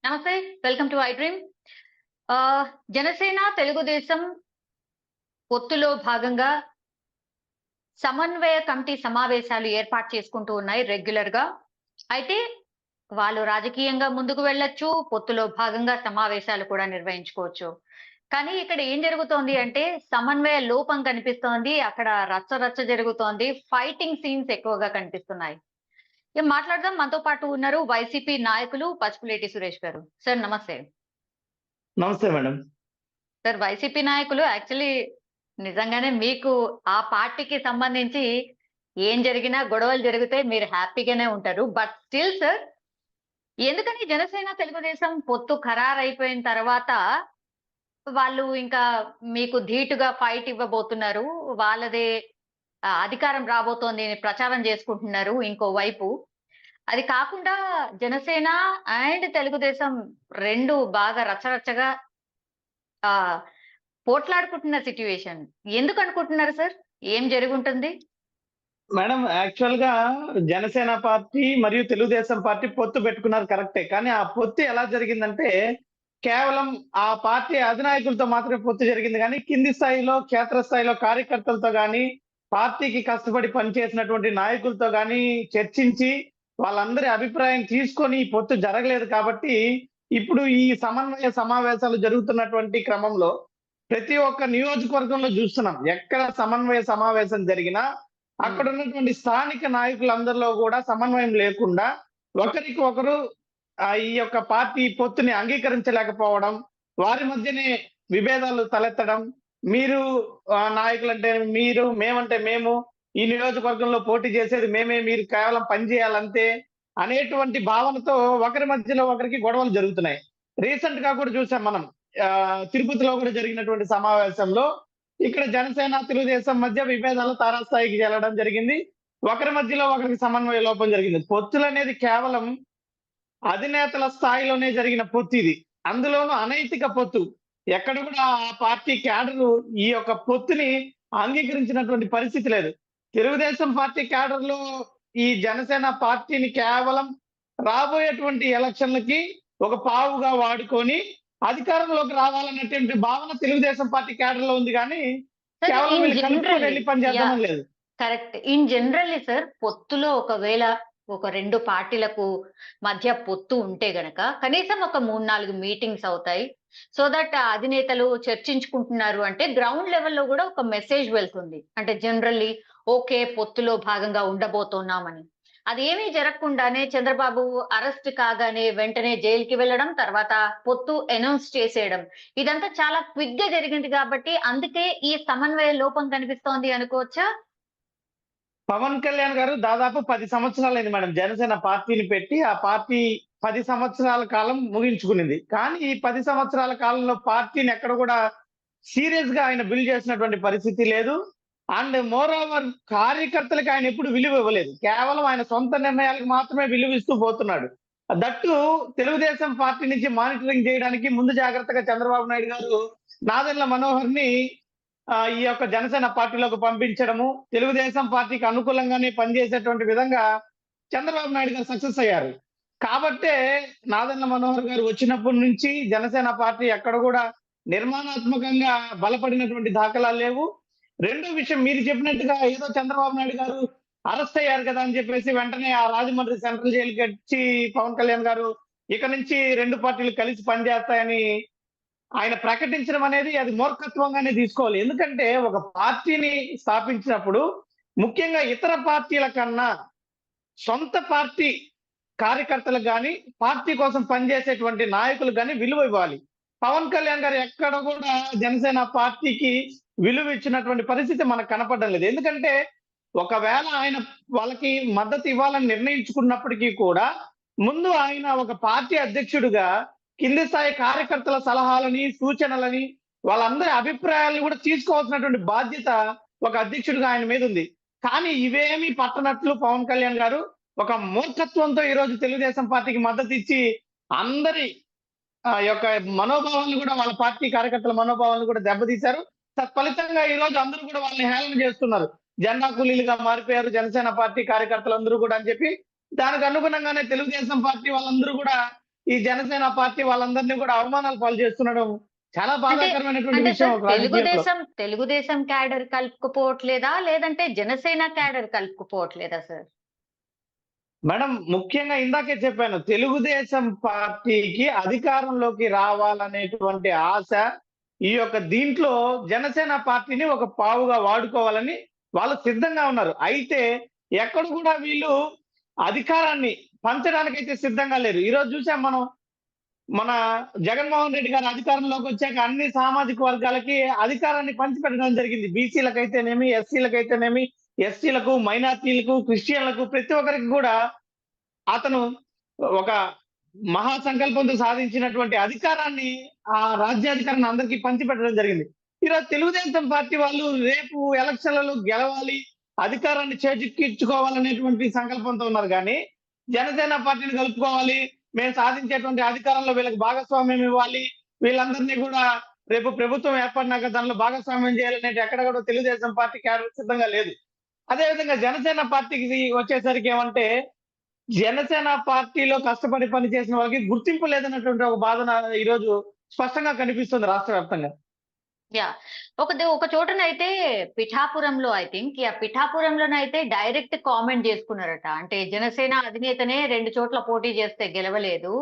నమస్తే. Welcome to I dream. Janasena, Telugu Desam పొత్తులో భాగంగా సమన్వయ కమిటీ సమావేశాలు ఏర్పాటు చేసుకుంటూ ఉన్నాయి రెగ్యులర్‌గా. అయితే వాళ్ళు రాజకీయంగా ముందుకు వెళ్ళొచ్చు. పొత్తులో భాగంగా సమావేశాలు కూడా నిర్వహించుకోవచ్చు. కానీ ఇక్కడ ఏం జరుగుతోంది అంటే సమన్వయ లోపం కనిపిస్తోంది. అక్కడ రచ్చ రచ్చ జరుగుతోంది. ఫైటింగ్ సీన్స్ ఎక్కువగా కనిపిస్తున్నాయి. ఇక మాట్లాడదాం. మనతో పాటు ఉన్నారు వైసీపీ నాయకులు పసుపులేటి సురేష్ గారు. సార్ నమస్తే. నమస్తే మేడం. సార్ వైసీపీ నాయకులు యాక్చువల్లీ నిజంగానే మీకు ఆ పార్టీకి సంబంధించి ఏం జరిగినా గొడవలు జరిగితే మీరు హ్యాపీగానే ఉంటారు. బట్ స్టిల్ సార్ ఎందుకని జనసేన, తెలుగుదేశం పొత్తు ఖరారైపోయిన తర్వాత వాళ్ళు ఇంకా మీకు ధీటుగా ఫైట్ ఇవ్వబోతున్నారు. వాళ్ళదే అధికారం రాబోతోంది అని ప్రచారం చేసుకుంటున్నారు ఇంకోవైపు. అది కాకుండా జనసేన అండ్ తెలుగుదేశం 2 బాగా రచ్చరచ్చగా ఆహ్, పోట్లాడుకుంటున్న సిట్యుయేషన్. ఎందుకనుకుంటున్నారు సార్? ఏం జరిగుంటుంది? మేడం యాక్చువల్‌గా జనసేన పార్టీ మరియు తెలుగుదేశం పార్టీ పొత్తు పెట్టుకున్నారు కరెక్టే. కానీ ఆ పొత్తు ఎలా జరిగిందంటే, కేవలం ఆ పార్టీ అధినాయకులతో మాత్రమే పొత్తు జరిగింది గానీ, కింది స్థాయిలో, క్షేత్రస్థాయిలో కార్యకర్తలతో గానీ, పార్టీకి కష్టపడి పనిచేసినటువంటి నాయకులతో గానీ చర్చించి, వాళ్ళందరి అభిప్రాయం తీసుకొని ఈ పొత్తు జరగలేదు కాబట్టి, ఇప్పుడు ఈ సమన్వయ సమావేశాలు జరుగుతున్నటువంటి క్రమంలో ప్రతి ఒక్క నియోజకవర్గంలో చూస్తున్నాం. ఎక్కడ సమన్వయ సమావేశం జరిగినా అక్కడ హ్మ్. ఉన్నటువంటి స్థానిక నాయకులందరిలో కూడా సమన్వయం లేకుండా ఒకరికి ఒకరు ఈ యొక్క పార్టీ పొత్తుని అంగీకరించలేకపోవడం, వారి మధ్యనే విభేదాలు తలెత్తడం, మీరు నాయకులంటే మీరు, మేమంటే మేము, ఈ నియోజకవర్గంలో పోటీ చేసేది మేమే, మీరు కేవలం పని చేయాలంతే అనేటువంటి భావనతో ఒకరి మధ్యలో ఒకరికి గొడవలు జరుగుతున్నాయి. రీసెంట్‌గా కూడా చూసాం మనం. తిరుపతిలో కూడా జరిగినటువంటి సమావేశంలో ఇక్కడ జనసేన, తెలుగుదేశం మధ్య విభేదాలు తారాస్థాయికి చేరడం జరిగింది. ఒకరి మధ్యలో ఒకరికి సమన్వయ లోపం జరిగింది. పొత్తులనేది కేవలం అధినేతల స్థాయిలోనే జరిగిన పొత్తు ఇది. అందులోనూ అనైతిక పొత్తు. ఎక్కడ కూడా ఆ పార్టీ క్యాడరు ఈ యొక్క పొత్తుని అంగీకరించినటువంటి పరిస్థితి లేదు. తెలుగుదేశం పార్టీ క్యాడర్‌లో ఈ జనసేన పార్టీని కేవలం రాబోయేటువంటి ఎలక్షన్‌లకి ఒక పావుగా వాడుకొని అధికారంలోకి రావాలన్నటువంటి భావన తెలుగుదేశం పార్టీ క్యాడర్‌లో ఉంది గానీ, సార్ కేవలం ఇన్ వీళ్ళు కలుపుకొని జనరల్లీ వెళ్లి పని యాహ్! చేద్దామని లేదు. కరెక్ట్. ఇన్ జనరల్లీ సార్ పొత్తులో ఒకవేళ ఒక 2 పార్టీలకు మధ్య పొత్తు ఉంటే గనక కనీసం ఒక 3, 4 మీటింగ్స్ అవుతాయి. సో థట్ ఆ అధినేతలు చర్చించుకుంటున్నారు అంటే గ్రౌండ్ లెవెల్‌లో గూడా ఒక మెసేజ్ వెళ్తుంది. అంటే జనరల్లీ ఓకే. పొత్తులో భాగంగా ఉండబోతున్నామని. అదేమీ జరగకుండానే చంద్రబాబు అరెస్ట్ కాగానే వెంటనే జైలుకి వెళ్ళడం, తర్వాత పొత్తు అనౌన్స్ చేసేయడం. ఇదంతా చాలా క్విక్‌గా జరిగింది కాబట్టి అందుకే ఈ సమన్వయ లోపం కనిపిస్తోంది అనుకోవచ్చా? పవన్ కళ్యాణ్ గారు దాదాపు 10 సంవత్సరాలైంది మేడం జనసేన పార్టీని పెట్టి. ఆ పార్టీ 10 సంవత్సరాల కాలం ముగించుకునింది. కానీ ఈ 10 సంవత్సరాల కాలంలో పార్టీని ఎక్కడ కూడా సీరియస్‌గా ఆయన బిల్డ్ చేసినటువంటి పరిస్థితి లేదు. అండ్ మోర్ ఓవర్ కార్యకర్తలకి ఆయన ఎప్పుడు విలువ ఇవ్వలేదు. కేవలం ఆయన సొంత నిర్ణయాలకు మాత్రమే విలువిస్తూ పోతున్నాడు. దట్టు తెలుగుదేశం పార్టీ నుంచి మానిటరింగ్ చేయడానికి ముందు జాగ్రత్తగా చంద్రబాబు నాయుడు గారు నాదెండ్ల మనోహర్‌ని ఈ యొక్క జనసేన పార్టీలోకి పంపించడము, తెలుగుదేశం పార్టీకి అనుకూలంగానే పనిచేసేటువంటి విధంగా చంద్రబాబు నాయుడు గారు సక్సెస్ అయ్యారు. కాబట్టే నాదెండ్ల మనోహర్ గారు వచ్చినప్పటి నుంచి జనసేన పార్టీ ఎక్కడ కూడా నిర్మాణాత్మకంగా బలపడినటువంటి దాఖలాలు లేవు. రెండో విషయం మీరు చెప్పినట్టుగా ఏదో చంద్రబాబు నాయుడు గారు అరెస్ట్ అయ్యారు కదా అని చెప్పేసి వెంటనే ఆ రాజమండ్రి సెంట్రల్ జైలుకి వచ్చి పవన్ కళ్యాణ్ గారు ఇక నుంచి 2 పార్టీలు కలిసి పనిచేస్తాయని ఆయన ప్రకటించడం అనేది అది మూర్ఖత్వంగానే తీసుకోవాలి. ఎందుకంటే ఒక పార్టీని స్థాపించినప్పుడు ముఖ్యంగా ఇతర పార్టీల కన్నా సొంత పార్టీ కార్యకర్తలకు గాని, పార్టీ కోసం పనిచేసేటువంటి నాయకులకు గాని విలువ ఇవ్వాలి. పవన్ కళ్యాణ్ గారు ఎక్కడ కూడా జనసేన పార్టీకి విలువ ఇచ్చినటువంటి పరిస్థితి మనకు కనపడడం లేదు. ఎందుకంటే ఒకవేళ ఆయన వాళ్ళకి మద్దతు ఇవ్వాలని నిర్ణయించుకున్నప్పటికీ కూడా ముందు ఆయన ఒక పార్టీ అధ్యక్షుడిగా కింది స్థాయి కార్యకర్తల సలహాలని, సూచనలని, వాళ్ళందరి అభిప్రాయాలను కూడా తీసుకోవాల్సినటువంటి బాధ్యత ఒక అధ్యక్షుడిగా ఆయన మీద ఉంది. కానీ ఇవేమీ పట్టనట్లు పవన్ కళ్యాణ్ గారు ఒక మూర్ఖత్వంతో ఈరోజు తెలుగుదేశం పార్టీకి మద్దతు ఇచ్చి అందరి యొక్క మనోభావాలను కూడా వాళ్ళ పార్టీ కార్యకర్తల మనోభావాలను కూడా దెబ్బతీశారు. తత్ఫలితంగా ఈరోజు అందరూ కూడా వాళ్ళని హేళన చేస్తున్నారు. జెండా కూలీలుగా మారిపోయారు జనసేన పార్టీ కార్యకర్తలందరూ కూడా అని చెప్పి దానికి అనుగుణంగానే తెలుగుదేశం పార్టీ వాళ్ళందరూ కూడా ఈ జనసేన పార్టీ వాళ్ళందరినీ కూడా అవమానాలు పాలు చేస్తుండడం చాలా అంటే బాధాకరమైనటువంటి అంటే విషయం సార్ ఒక రాజకీయంలో. తెలుగుదేశం క్యాడర్ కలుపుకుపోవట్లేదా? లేదంటే జనసేన క్యాడర్ కలుపుకుపోవట్లేదా సార్? మేడం ముఖ్యంగా ఇందాకే చెప్పాను. తెలుగుదేశం పార్టీకి అధికారంలోకి రావాలనేటువంటి ఆశ ఈ యొక్క దీంట్లో జనసేన పార్టీని ఒక పావుగా వాడుకోవాలని వాళ్ళు సిద్ధంగా ఉన్నారు. అయితే ఎక్కడ కూడా వీళ్ళు అధికారాన్ని పంచడానికైతే సిద్ధంగా లేరు. ఈరోజు చూసాం మనం. మన జగన్మోహన్ రెడ్డి గారు అధికారంలోకి వచ్చాక అన్ని సామాజిక వర్గాలకి అధికారాన్ని పంచిపెట్టడం జరిగింది. బీసీలకైతేనేమి, ఎస్సీలకైతేనేమి, ఎస్టీలకు, మైనారిటీలకు, క్రిస్టియన్లకు ప్రతి ఒక్కరికి కూడా అతను ఒక మహా సంకల్పంతో సాధించినటువంటి అధికారాన్ని, ఆ రాజ్యాధికారాన్ని అందరికీ పంచిపెట్టడం జరిగింది. ఈరోజు తెలుగుదేశం పార్టీ వాళ్ళు రేపు ఎలక్షన్లలో గెలవాలి, అధికారాన్ని చేజిక్కించుకోవాలనేటువంటి సంకల్పంతో ఉన్నారు గానీ, జనసేన పార్టీని కలుపుకోవాలి, మేము సాధించేటువంటి అధికారంలో వీళ్ళకి భాగస్వామ్యం ఇవ్వాలి, వీళ్ళందరినీ కూడా రేపు ప్రభుత్వం ఏర్పడినాక దానిలో భాగస్వామ్యం చేయాలనేది ఎక్కడ కూడా తెలుగుదేశం పార్టీ క్యాడర్ సిద్ధంగా లేదు. అదే విధంగా జనసేన పార్టీకి వచ్చేసరికి ఏమంటే, జనసేన పార్టీలో కష్టపడి పనిచేసిన వాళ్ళకి గుర్తింపు లేదన్నటువంటి ఒక బాధ ఈరోజు స్పష్టంగా కనిపిస్తుంది రాష్ట్ర వ్యాప్తంగా. యాహ్! ఒక చోటనైతే పిఠాపురంలో ఐ థింక్ పిఠాపురంలోనైతే డైరెక్ట్ కామెంట్ జేసుకున్నారట. అంటే జనసేన అధినేతనే 2 చోట్ల పోటీ చేస్తే గెలవలేదు.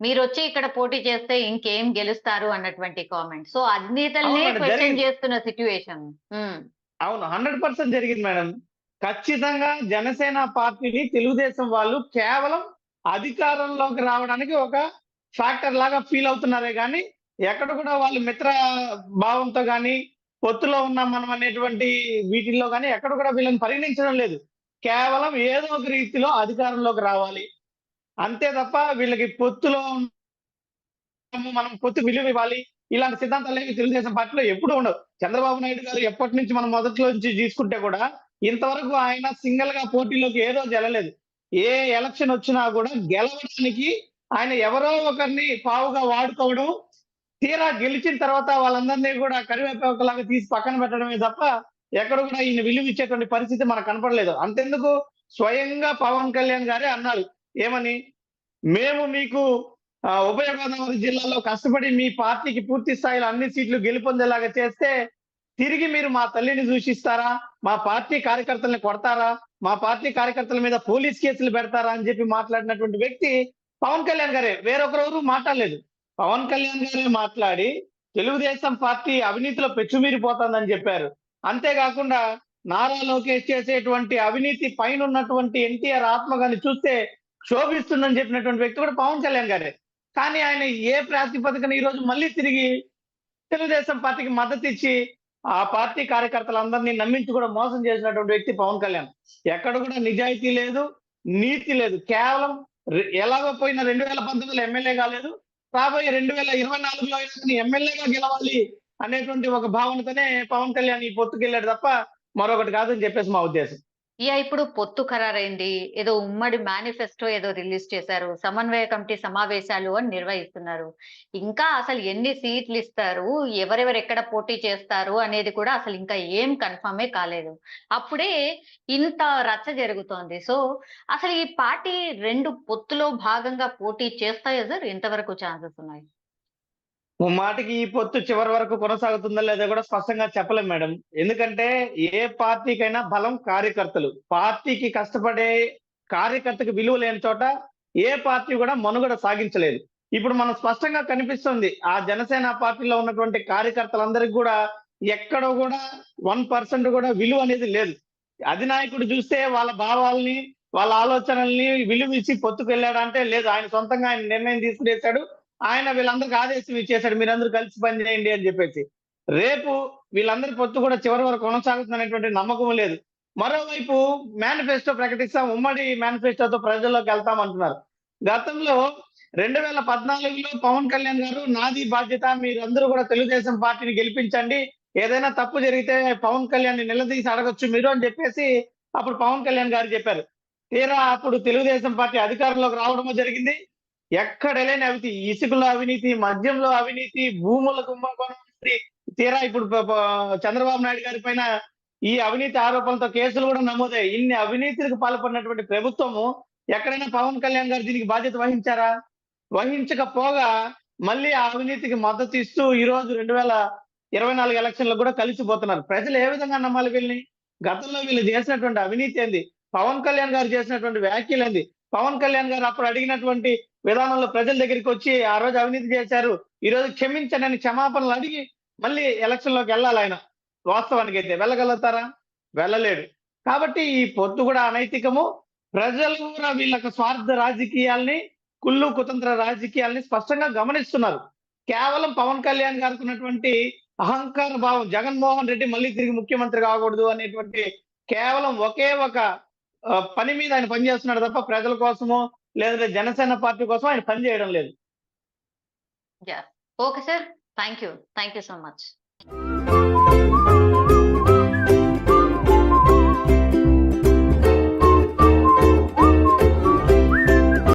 మీరొచ్చి ఇక్కడ పోటీ చేస్తే ఇంకేం గెలుస్తారు అన్నటువంటి కామెంట్. సో, అవును అధినేతలనే మేడం. క్వెషన్ జరిగింది. చేస్తున్న సిట్యుయేషన్. హ్మ్. అవును. 100% జరిగింది మేడం. ఖచ్చితంగా జనసేన పార్టీని తెలుగుదేశం వాళ్ళు కేవలం అధికారంలోకి రావడానికి ఒక ఫ్యాక్టర్ లాగా ఫీల్ అవుతున్నారే గానీ, ఎక్కడ కూడా వాళ్ళు మిత్ర భావంతో గాని, పొత్తులో ఉన్నాం మనం అనేటువంటి వీటిల్లో గాని ఎక్కడ కూడా వీళ్ళని పరిగణించడం లేదు. కేవలం ఏదో ఒక రీతిలో అధికారంలోకి రావాలి. అంతే తప్ప వీళ్ళకి పొత్తులో మనం పొత్తుకు విలువివ్వాలి. ఇలాంటి సిద్ధాంతాలేవి తెలుగుదేశం పార్టీలో ఎప్పుడూ ఉండవు. చంద్రబాబు నాయుడు గారు ఎప్పటినుంచి మనం మొదట్లో నుంచి తీసుకుంటే కూడా, ఇంతవరకు ఆయన సింగిల్‌గా పోటీలోకి ఏ రోజు ఎళ్ళలేదు. ఏ ఎలక్షన్ వచ్చినా కూడా గెలవడానికి ఆయన ఎవరో ఒకరిని పావుగా వాడుకోవడం, తీరా గెలిచిన తర్వాత వాళ్ళందరినీ కూడా కరివేపాకులాగా తీసి పక్కన పెట్టడమే తప్ప, ఎక్కడ కూడా ఈయన విలువిచ్చేటువంటి పరిస్థితి మనకు కనపడలేదు. అంతెందుకు స్వయంగా పవన్ కళ్యాణ్ గారే అన్నారు. ఏమని? మేము మీకు ఉభయ గోదావరి జిల్లాలో కష్టపడి మీ పార్టీకి పూర్తి స్థాయిలో అన్ని సీట్లు గెలుపొందేలాగా చేస్తే, తిరిగి మీరు మా తల్లిని దూషిస్తారా? మా పార్టీ కార్యకర్తల్ని కొడతారా? మా పార్టీ కార్యకర్తల మీద పోలీస్ కేసులు పెడతారా? అని చెప్పి మాట్లాడినటువంటి వ్యక్తి పవన్ కళ్యాణ్ గారే. వేరొకరెవరు మాట్లాడలేదు. పవన్ కళ్యాణ్ గారే మాట్లాడి, తెలుగుదేశం పార్టీ అవినీతిలో పెచ్చుమీరిపోతుందని చెప్పారు. అంతేగాకుండా నారా లోకేష్ చేసేటువంటి అవినీతి పైనున్నటువంటి ఎన్టీఆర్ ఆత్మగాని చూస్తే క్షోభిస్తుందని చెప్పినటువంటి వ్యక్తి కూడా పవన్ కళ్యాణ్ గారే. కానీ ఆయన ఏ ప్రాతిపదికన ఈరోజు మళ్ళీ తిరిగి తెలుగుదేశం పార్టీకి మద్దతిచ్చి, ఆ పార్టీ కార్యకర్తలందరినీ నమ్మించి కూడా మోసం చేసినటువంటి వ్యక్తి పవన్ కళ్యాణ్. ఎక్కడ కూడా నిజాయితీ లేదు, నీతి లేదు. కేవలం ఎలాగో పోయిన 2019లో ఎమ్మెల్యే కాలేదు. రాబోయే 2024లో అయినా కానీ ఎమ్మెల్యేగా గెలవాలి అనేటువంటి ఒక భావనతోనే పవన్ కళ్యాణ్ ఈ పొత్తుకెళ్ళాడు తప్ప మరొకటి కాదని చెప్పేసి మా ఉద్దేశం. ఇప్పుడు పొత్తు ఖరారైంది. ఏదో ఉమ్మడి మేనిఫెస్టో ఏదో రిలీజ్ చేశారు. సమన్వయ కమిటీ సమావేశాలు అని నిర్వహిస్తున్నారు. ఇంకా అసలు ఎన్ని సీట్లిస్తారు? ఎవరెవరు ఎక్కడ పోటీ చేస్తారు? అనేది కూడా అసలు ఇంకా ఏం కన్ఫర్మే కాలేదు. అప్పుడే ఇంత రచ్చ జరుగుతోంది. సో, అసలు ఈ పార్టీ 2 పొత్తులో భాగంగా పోటీ చేస్తాయా సార్? ఎంతవరకు ఛాన్సెస్ ఉన్నాయి? ముమ్మాటికి ఈ పొత్తు చివరి వరకు కొనసాగుతుందో లేదో కూడా స్పష్టంగా చెప్పలేం మేడం. ఎందుకంటే ఏ పార్టీకైనా బలం కార్యకర్తలు. పార్టీకి కష్టపడే కార్యకర్తకి విలువ లేని చోట ఏ పార్టీ కూడా మనుగడ సాగించలేదు. ఇప్పుడు మనం స్పష్టంగా కనిపిస్తుంది. ఆ జనసేన పార్టీలో ఉన్నటువంటి కార్యకర్తలందరికి కూడా ఎక్కడ కూడా 1% కూడా విలువ అనేది లేదు. అధినాయకుడు చూస్తే వాళ్ళ భావాల్ని, వాళ్ళ ఆలోచనల్ని విలువిచ్చి పొత్తుకెళ్ళాడంటే లేదు. ఆయన సొంతంగా ఆయన నిర్ణయం తీసుకునేసాడు. ఆయన వీళ్ళందరికి ఆదేశం ఇచ్చేసాడు. మీరందరూ కలిసి పని చేయండి అని చెప్పేసి. రేపు వీళ్ళందరి పొత్తు కూడా చివరి వరకు కొనసాగుతుందనేటువంటి నమ్మకం లేదు. మరోవైపు మేనిఫెస్టో ప్రకటిస్తాం. ఉమ్మడి మేనిఫెస్టోతో ప్రజల్లోకి వెళ్తామంటున్నారు. గతంలో 2014లో పవన్ కళ్యాణ్ గారు నాది బాధ్యత మీరందరూ కూడా తెలుగుదేశం పార్టీని గెలిపించండి. ఏదైనా తప్పు జరిగితే పవన్ కళ్యాణ్‌ని నిలదీసి అడగొచ్చు మీరు అని చెప్పేసి అప్పుడు పవన్ కళ్యాణ్ గారు చెప్పారు. తీరా అప్పుడు తెలుగుదేశం పార్టీ అధికారంలోకి రావడము జరిగింది. ఎక్కడ లేని అవినీతి, ఇసుకలో అవినీతి, మద్యంలో అవినీతి, భూముల కుంభకోణం ఉంది. తీరా ఇప్పుడు చంద్రబాబు నాయుడు గారి పైన ఈ అవినీతి ఆరోపణలతో కేసులు కూడా నమోదయ్యాయి. ఇన్ని అవినీతికి పాల్పడినటువంటి ప్రభుత్వము ఎక్కడైనా పవన్ కళ్యాణ్ గారు దీనికి బాధ్యత వహించారా? వహించకపోగా మళ్ళీ ఆ అవినీతికి మద్దతు ఇస్తూ ఈ రోజు 2024 ఎలక్షన్‌లో కూడా కలిసిపోతున్నారు. ప్రజలు ఏ విధంగా నమ్మాలి వీళ్ళని? గతంలో వీళ్ళు చేసినటువంటి అవినీతి ఏంది? పవన్ కళ్యాణ్ గారు చేసినటువంటి వ్యాఖ్యలేంది? పవన్ కళ్యాణ్ గారు అప్పుడు అడిగినటువంటి విధానంలో ప్రజల దగ్గరికొచ్చి ఆ రోజు అవినీతి చేశారు. ఈ రోజు క్షమించండి అని క్షమాపణలు అడిగి మళ్ళీ ఎలక్షన్‌లోకి వెళ్ళాలాయన. వాస్తవానికైతే వెళ్ళగలుగుతారా? వెళ్ళలేడు. కాబట్టి ఈ పొత్తు కూడా అనైతికము. ప్రజలు కూడా వీళ్ళ యొక్క స్వార్థ రాజకీయాల్ని, కుళ్ళు కుతంత్ర రాజకీయాల్ని స్పష్టంగా గమనిస్తున్నారు. కేవలం పవన్ కళ్యాణ్ గారికి ఉన్నటువంటి అహంకార భావం, జగన్మోహన్ రెడ్డి మళ్ళీ తిరిగి ముఖ్యమంత్రి కాకూడదు అనేటువంటి కేవలం ఒకే ఒక పని మీద ఆయన పనిచేస్తున్నాడు తప్ప ప్రజల కోసమో, లేదంటే జనసేన పార్టీ కోసమో ఆయన పని చేయడం లేదు. Yeah! Okay sir. Thank you. Thank you so much.